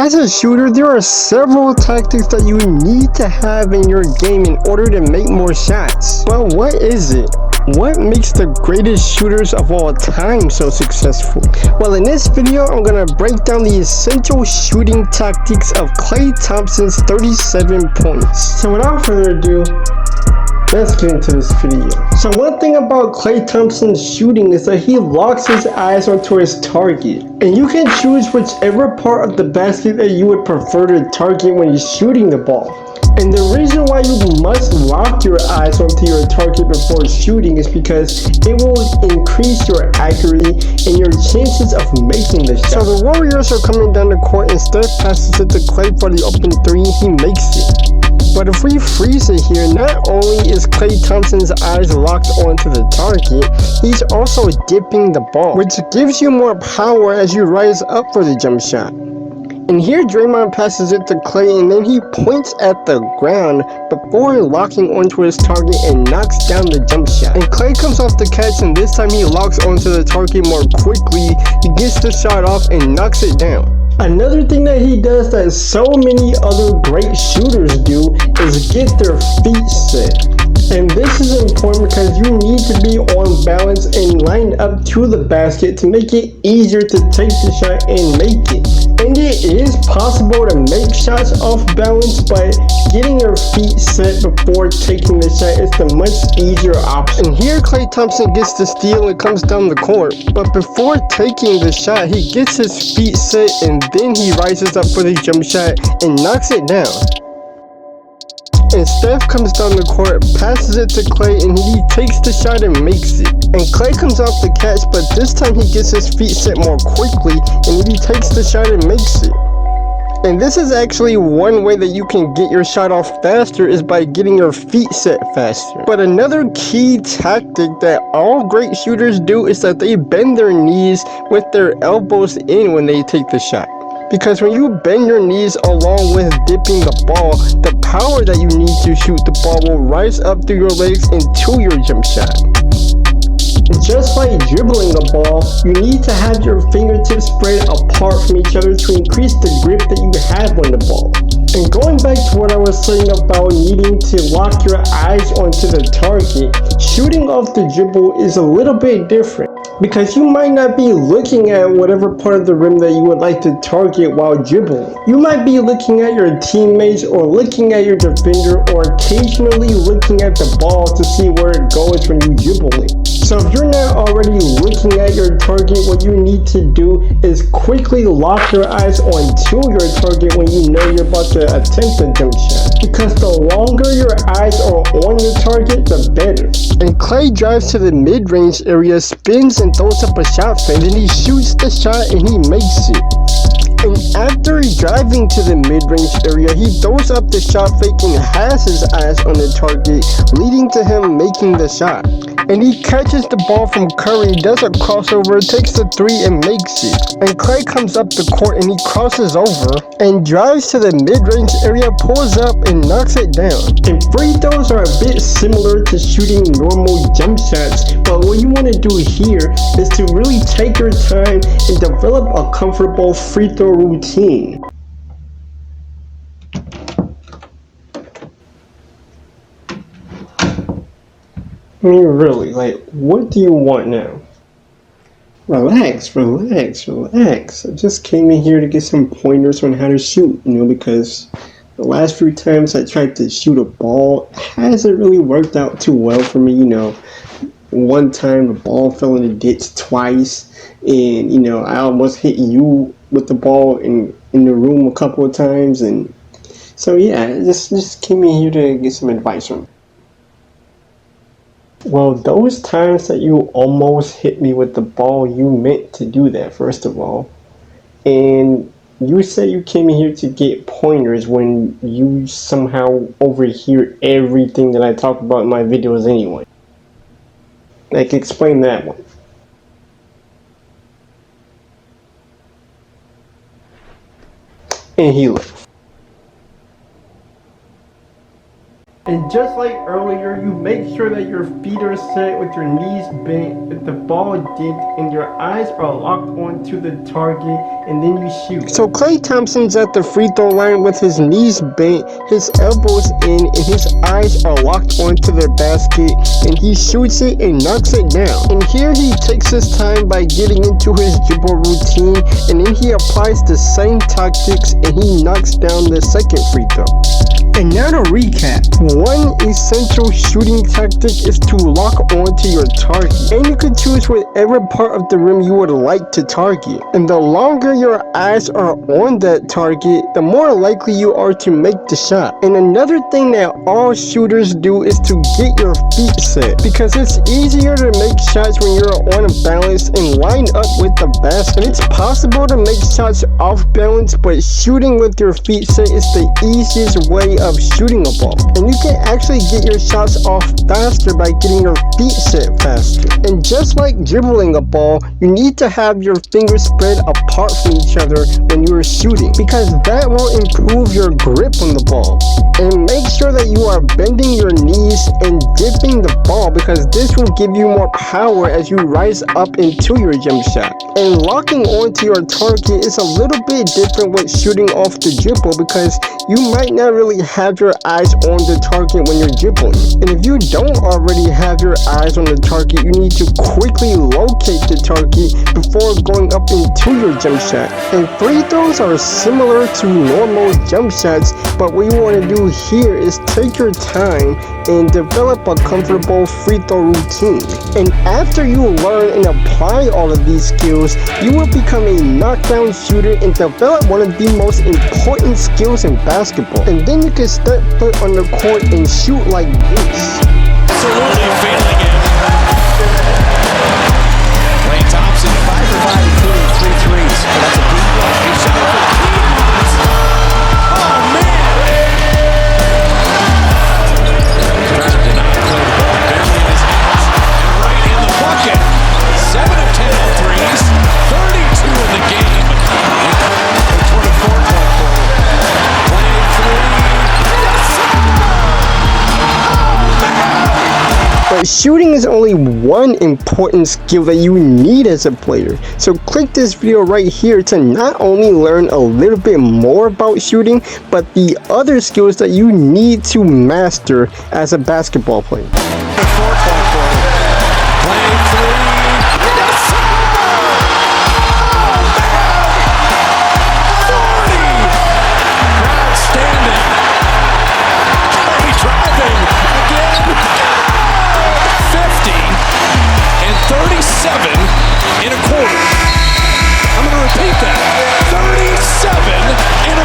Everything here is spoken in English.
As a shooter, there are several tactics that you need to have in your game in order to make more shots. Well, what is it? What makes the greatest shooters of all time so successful? Well, in this video, I'm gonna break down the essential shooting tactics of Klay Thompson's 37 points. So without further ado, let's get into this video. So one thing about Klay Thompson's shooting is that he locks his eyes onto his target. And you can choose whichever part of the basket that you would prefer to target when you're shooting the ball. And the reason why you must lock your eyes onto your target before shooting is because it will increase your accuracy and your chances of making the shot. So the Warriors are coming down the court and Steph passes it to Klay for the open three. He makes it. But if we freeze it here, not only is Klay Thompson's eyes locked onto the target, he's also dipping the ball, which gives you more power as you rise up for the jump shot. And here Draymond passes it to Klay and then he points at the ground before locking onto his target and knocks down the jump shot. And Klay comes off the catch and this time he locks onto the target more quickly. He gets the shot off and knocks it down. Another thing that he does that so many other great shooters do is get their feet set. And this is important because you need to be on balance and lined up to the basket to make it easier to take the shot and make it. And it is possible to make shots off balance, but getting your feet set before taking the shot is the much easier option. And here Klay Thompson gets the steal and comes down the court. But before taking the shot, he gets his feet set and then he rises up for the jump shot and knocks it down. And Steph comes down the court, passes it to Klay, and he takes the shot and makes it. And Klay comes off the catch, but this time he gets his feet set more quickly, and he takes the shot and makes it. And this is actually one way that you can get your shot off faster is by getting your feet set faster. But another key tactic that all great shooters do is that they bend their knees with their elbows in when they take the shot. Because when you bend your knees along with dipping the ball, the power that you need to shoot the ball will rise up through your legs into your jump shot. Just like dribbling the ball, you need to have your fingertips spread apart from each other to increase the grip that you have on the ball. And going back to what I was saying about needing to lock your eyes onto the target, shooting off the dribble is a little bit different. Because you might not be looking at whatever part of the rim that you would like to target while dribbling. You might be looking at your teammates or looking at your defender or occasionally looking at the ball to see where it goes when you dribble it. So if you're not already looking at your target, what you need to do is quickly lock your eyes onto your target when you know you're about to attempt a jump shot. Because the longer your eyes are on your target, the better. And Klay drives to the mid-range area, spins and throws up a shot fake, and he shoots the shot and he makes it. And after driving to the mid-range area, he throws up the shot fake and has his eyes on the target, leading to him making the shot. And he catches the ball from Curry, does a crossover, takes the three and makes it. And Klay comes up the court and he crosses over and drives to the mid-range area, pulls up and knocks it down. And free throws are a bit similar to shooting normal jump shots, but what you want to do here is to really take your time and develop a comfortable free throw routine. I mean, really, like, what do you want now? Relax. I just came in here to get some pointers on how to shoot, because the last few times I tried to shoot a ball, it hasn't really worked out too well for me, One time the ball fell in the ditch twice, and, I almost hit you with the ball in the room a couple of times, and so, yeah, I just came in here to get some advice from you. Well, those times that you almost hit me with the ball, you meant to do that, first of all. And you said you came in here to get pointers when you somehow overhear everything that I talk about in my videos anyway. Like, explain that one. And he left. And just like earlier, you make sure that your feet are set with your knees bent, with the ball dipped, and your eyes are locked onto the target, and then you shoot. So Klay Thompson's at the free throw line with his knees bent, his elbows in, and his eyes are locked onto the basket, and he shoots it and knocks it down. And here he takes his time by getting into his dribble routine, and then he applies the same tactics and he knocks down the second free throw. And now to recap, one essential shooting tactic is to lock onto your target, and you can choose whatever part of the rim you would like to target. And the longer your eyes are on that target, the more likely you are to make the shot. And another thing that all shooters do is to get your feet set, because it's easier to make shots when you're on a balance and line up with the basket. And it's possible to make shots off balance, but shooting with your feet set is the easiest way of shooting a ball. And you can actually get your shots off faster by getting your feet set faster. And just like dribbling a ball, you need to have your fingers spread apart from each other when you are shooting, because that will improve your grip on the ball. And make sure that you are bending your knees and dipping the ball, because this will give you more power as you rise up into your jump shot. And locking onto your target is a little bit different with shooting off the dribble, because you might not really have your eyes on the target when you're dribbling. And if you don't already have your eyes on the target, you need to quickly locate the target before going up into your jump shot. And free throws are similar to normal jump shots, but what you want to do here is take your time and develop a comfortable free throw routine. And after you learn and apply all of these skills, you will become a knockdown shooter and develop one of the most important skills in basketball. And then you can step foot on the court and shoot like this. Absolutely feeling it. Klay Thompson 5 for 5, including 3 threes. That's a deep one. He's shot for the key. Oh man! Trying to deny Klay the ball, barely in his hands, and right in the bucket. 7 of 10 on threes, 32 in the game. 24 point quarter. Klay 3. But shooting is only one important skill that you need as a player. So click this video right here to not only learn a little bit more about shooting, but the other skills that you need to master as a basketball player. In a quarter. I'm going to repeat that. 37 in